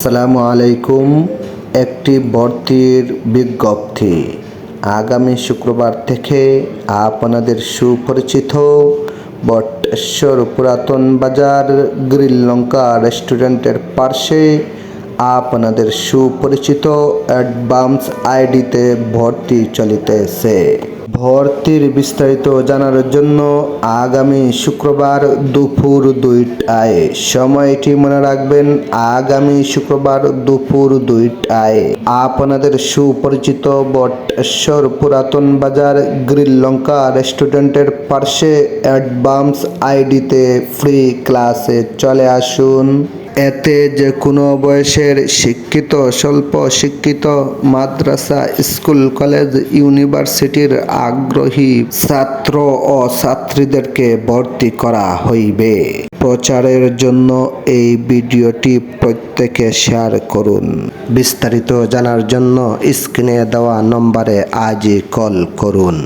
আসসালামু আলাইকুম। একটি ভর্তির বিজ্ঞপ্তি। আগামী শুক্রবার থেকে আপনাদের সুপরিচিত বটেশ্বর পুরাতন বাজার গ্রিল লঙ্কা রেস্টুরেন্টের পাশে আপনাদের সুপরিচিত অ্যাডভান্স আইডিতে ভর্তি চলিতেছে। ভর্তির বিস্তারিত জানার জন্য আগামী শুক্রবার দুপুর 2টায়, সময়টি মনে রাখবেন, আগামী শুক্রবার দুপুর 2টায় আপনাদের সুপরিচিত বটেশ্বর পুরাতন বাজার গ্রিল লঙ্কা রেস্টুরেন্টের পাশে অ্যাডভান্স আইডিতে ফ্রি ক্লাসে চলে আসুন। এতে যে কোনো বয়সের শিক্ষিত, স্বল্প শিক্ষিত, মাদ্রাসা, স্কুল, কলেজ, ইউনিভার্সিটির আগ্রহী ছাত্র ও ছাত্রীদেরকে ভর্তি করা হইবে। প্রচারের জন্য এই ভিডিওটি প্রত্যেকে শেয়ার করুন। বিস্তারিত জানার জন্য স্ক্রিনে দেওয়া নম্বরে আজই কল করুন।